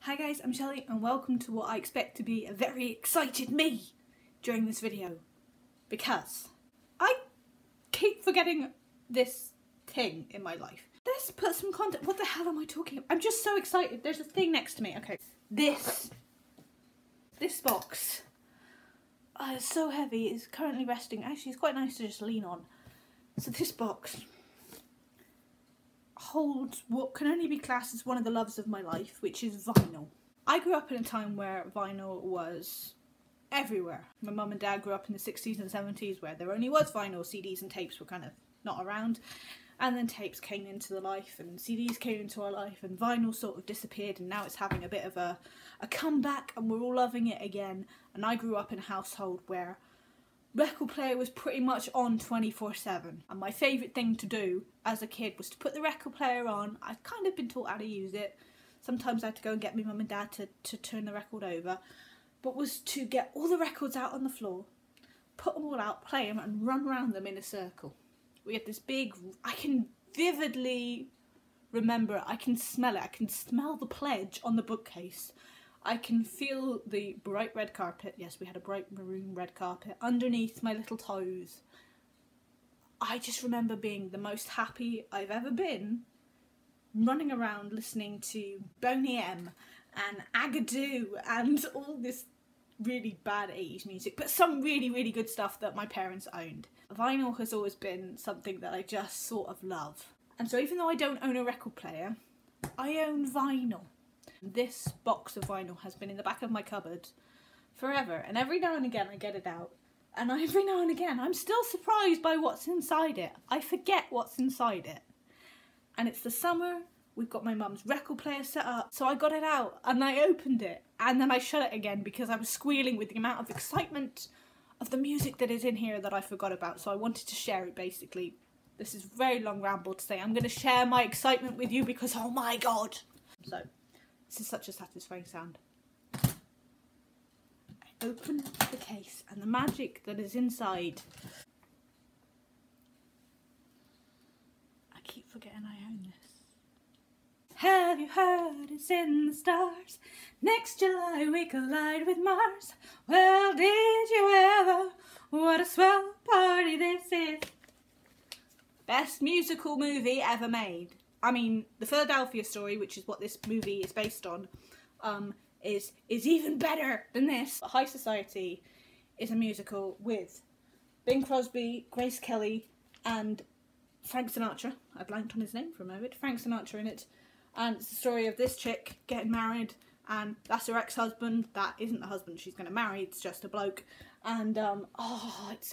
Hi guys, I'm Shelley and welcome to what I expect to be a very excited me during this video. Because I keep forgetting this thing in my life. Let's put some content. What the hell am I talking about? I'm just so excited. There's a thing next to me. Okay. This box. Oh, it's so heavy. It's currently resting. Actually, it's quite nice to just lean on. So this box holds what can only be classed as one of the loves of my life, which is vinyl. I grew up in a time where vinyl was everywhere. My mum and dad grew up in the 60s and 70s where there only was vinyl. CDs and tapes were kind of not around. And then tapes came into the life and CDs came into our life and vinyl sort of disappeared, and now it's having a bit of a comeback and we're all loving it again. And I grew up in a household where record player was pretty much on 24/7, and my favourite thing to do as a kid was to put the record player on. I'd kind of been taught how to use it. Sometimes I had to go and get my mum and dad to turn the record over, but was to get all the records out on the floor, put them all out, play them and run around them in a circle. We had this big, I can vividly remember, I can smell it, I can smell the pledge on the bookcase. I can feel the bright red carpet. Yes, we had a bright maroon red carpet underneath my little toes. I just remember being the most happy I've ever been, running around listening to Boney M and Agadoo and all this really bad 80s music, but some really, really good stuff that my parents owned. Vinyl has always been something that I just sort of love. And so even though I don't own a record player, I own vinyl. This box of vinyl has been in the back of my cupboard forever, and every now and again I get it out, and every now and again I'm still surprised by what's inside it. I forget what's inside it. And it's the summer, we've got my mum's record player set up, so I got it out and I opened it and then I shut it again because I was squealing with the amount of excitement of the music that is in here that I forgot about, so I wanted to share it basically. This is a very long ramble to say I'm going to share my excitement with you because oh my god. So this is such a satisfying sound. I open the case and the magic that is inside. I keep forgetting I own this. Have you heard it's in the stars? Next July we collide with Mars. Well, did you ever? What a swell party this is. Best musical movie ever made. I mean, The Philadelphia Story, which is what this movie is based on, is even better than this. High Society is a musical with Bing Crosby, Grace Kelly and Frank Sinatra. I blanked on his name for a moment. Frank Sinatra in it. And it's the story of this chick getting married, and that's her ex-husband. That isn't the husband she's going to marry, it's just a bloke. And,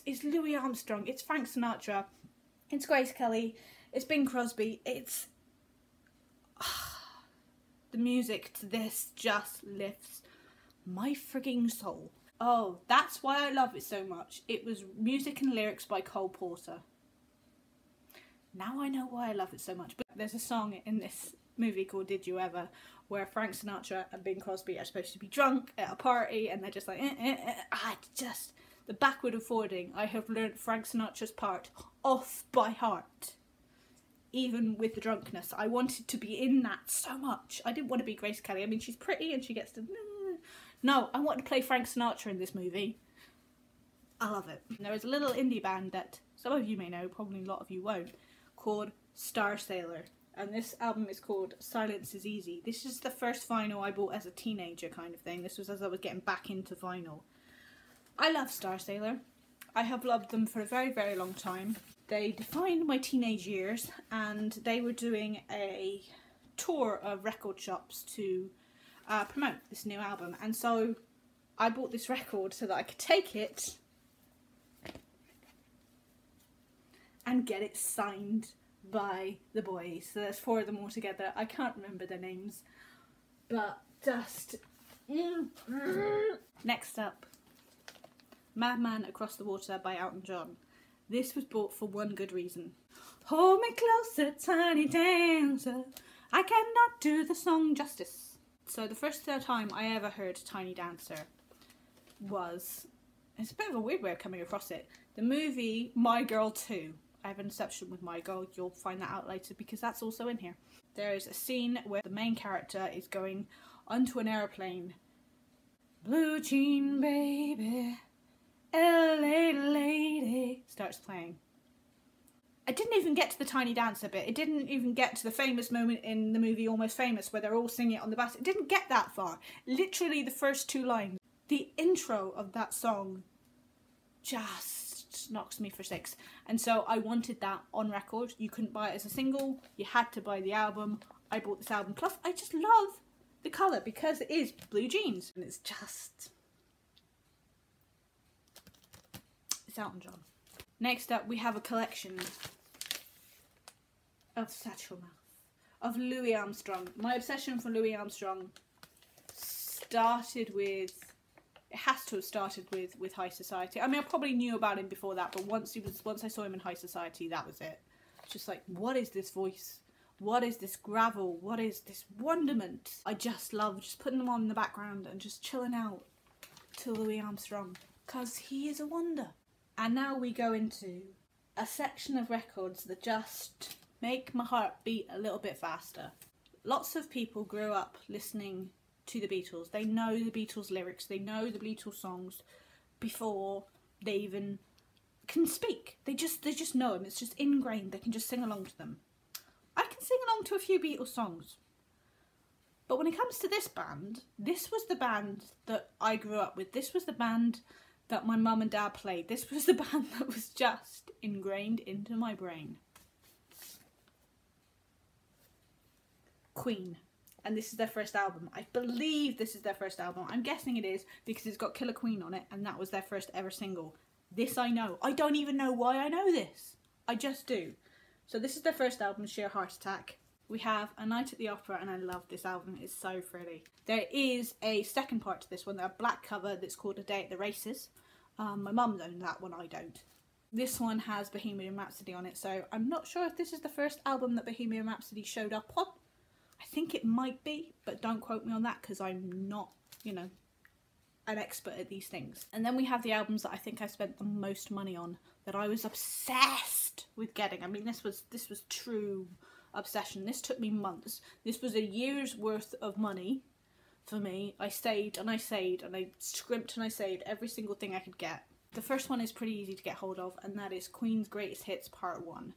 it's Louie Armstrong, it's Frank Sinatra, it's Grace Kelly, it's Bing Crosby, it's... the music to this just lifts my frigging soul. Oh, that's why I love it so much. It was music and lyrics by Cole Porter. Now I know why I love it so much. But there's a song in this movie called Did You Ever, where Frank Sinatra and Bing Crosby are supposed to be drunk at a party and they're just like the backward and forwarding. I have learnt Frank Sinatra's part off by heart. Even with the drunkenness, I wanted to be in that so much. I didn't want to be Grace Kelly. I mean, she's pretty and she gets to... No, I want to play Frank Sinatra in this movie. I love it. And there is a little indie band that some of you may know, probably a lot of you won't, called Star Sailor. And this album is called Silence is Easy. This is the first vinyl I bought as a teenager kind of thing. This was as I was getting back into vinyl. I love Star Sailor. I have loved them for a very, very long time. They defined my teenage years, and they were doing a tour of record shops to promote this new album. And so I bought this record so that I could take it and get it signed by the boys. So there's 4 of them all together. I can't remember their names, but just... Next up, Madman Across the Water by Elton John. This was bought for one good reason. Hold me closer, tiny dancer. I cannot do the song justice. So the first time I ever heard Tiny Dancer was... It's a bit of a weird way of coming across it. The movie My Girl 2. I have an inception with My Girl, you'll find that out later because that's also in here. There is a scene where the main character is going onto an airplane. Blue Jean Baby, LA Lady starts playing. I didn't even get to the Tiny Dancer bit. It didn't even get to the famous moment in the movie Almost Famous where they're all singing it on the bus. It didn't get that far. Literally the first 2 lines. The intro of that song just knocks me for 6. And so I wanted that on record. You couldn't buy it as a single. You had to buy the album. I bought this album. Plus, I just love the colour because it is blue jeans. And it's Elton John. Next up, we have a collection of Satchel Mouth, of Louie Armstrong. My obsession for Louie Armstrong started with, it has to have started with High Society. I mean, I probably knew about him before that, but once I saw him in High Society, that was it. It's just like, what is this voice? What is this gravel? What is this wonderment? I just love just putting them on in the background and just chilling out to Louie Armstrong, because he is a wonder. And now we go into a section of records that just make my heart beat a little bit faster. Lots of people grew up listening to the Beatles. They know the Beatles lyrics, they know the Beatles songs before they even can speak. They just know them. It's just ingrained. They can just sing along to them. I can sing along to a few Beatles songs. But when it comes to this band, this was the band that I grew up with. This was the band that my mum and dad played. This was the band that was just ingrained into my brain. Queen. And this is their first album. I believe this is their first album. I'm guessing it is because it's got Killer Queen on it and that was their first ever single. This I know. I don't even know why I know this. I just do. So this is their first album, Sheer Heart Attack. We have A Night at the Opera, and I love this album. It's so pretty. There is a second part to this one, a black cover that's called A Day at the Races. My mum owns that one, I don't. This one has Bohemian Rhapsody on it, so I'm not sure if this is the first album that Bohemian Rhapsody showed up on. I think it might be, but don't quote me on that because I'm not, you know, an expert at these things. And then we have the albums that I think I spent the most money on, that I was obsessed with getting. I mean, this was true obsession. This took me months. This was a year's worth of money for me. I saved and I saved and I scrimped and I saved every single thing I could get. The first one is pretty easy to get hold of, and that is Queen's Greatest Hits Part 1.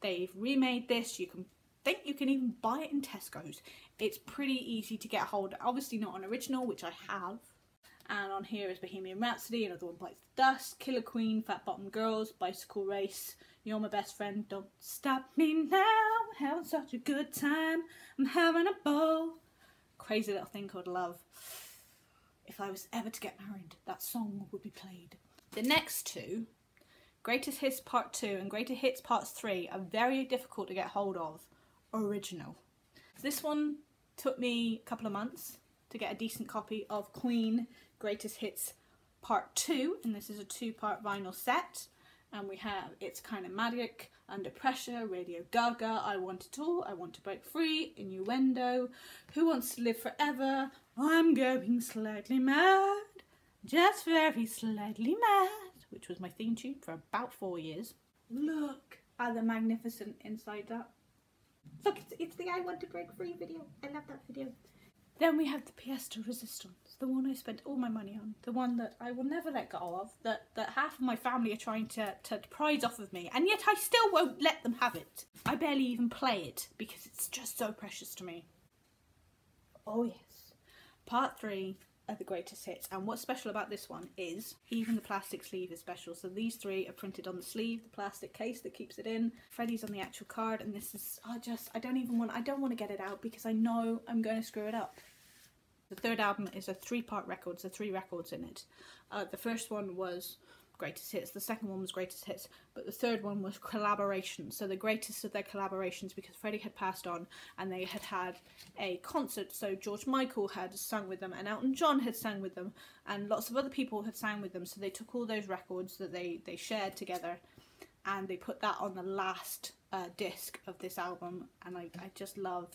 They've remade this. You can even buy it in Tesco's. It's pretty easy to get hold of. Obviously not an original, which I have. And on here is Bohemian Rhapsody, Another One Bites the Dust, Killer Queen, Fat Bottom Girls, Bicycle Race, You're My Best Friend, Don't Stop Me Now, Having Such a Good Time, I'm Having a Ball, Crazy Little Thing Called Love. If I was ever to get married, that song would be played. The next two, Greatest Hits Part 2 and Greatest Hits Part 3, are very difficult to get hold of. Original. This one took me a couple of months to get a decent copy of Queen Greatest Hits Part 2, and this is a 2-part vinyl set, and we have It's Kinda Magic, Under Pressure, Radio Gaga, I Want It All, I Want to Break Free, Innuendo, Who Wants to Live Forever, I'm Going Slightly Mad, Just Very Slightly Mad, which was my theme tune for about 4 years. Look at the magnificent inside that. Look, it's the I Want to Break Free video. I love that video. Then we have the PS2 Resistance, the one I spent all my money on, the one that I will never let go of, that half of my family are trying to prize off of me, and yet I still won't let them have it. I barely even play it because it's just so precious to me. Oh yes. Part 3 of the Greatest Hits, and what's special about this one is even the plastic sleeve is special. So these 3 are printed on the sleeve, the plastic case that keeps it in. Freddie's on the actual card, and this is, I don't want to get it out because I know I'm going to screw it up. The third album is a 3-part record, so 3 records in it. The first one was Greatest Hits, the second one was Greatest Hits, but the third one was collaborations. So the greatest of their collaborations, because Freddie had passed on and they had had a concert, so George Michael had sung with them and Elton John had sang with them and lots of other people had sang with them, so they took all those records that they shared together and they put that on the last disc of this album, and I just love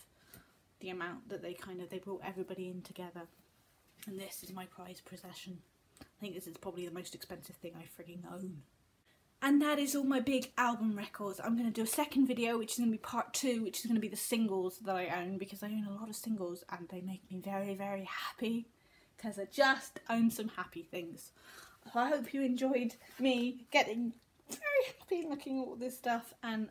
the amount that they brought everybody in together. And this is my prized possession. I think this is probably the most expensive thing I frigging own. And that is all my big album records. I'm going to do a second video, which is going to be part 2, which is going to be the singles that I own, because I own a lot of singles and they make me very, very happy, because I just own some happy things. So I hope you enjoyed me getting very happy looking at all this stuff, and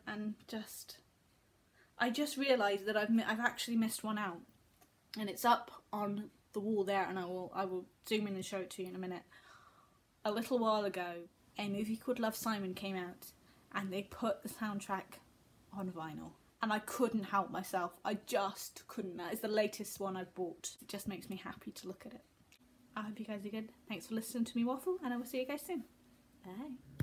I just realised that I've actually missed one out, and it's up on the wall there, and I will zoom in and show it to you in a minute. A little while ago, a movie called Love, Simon came out, and they put the soundtrack on vinyl, and I couldn't help myself. I just couldn't. That is the latest one I've bought. It just makes me happy to look at it. I hope you guys are good. Thanks for listening to me waffle, and I will see you guys soon. Bye.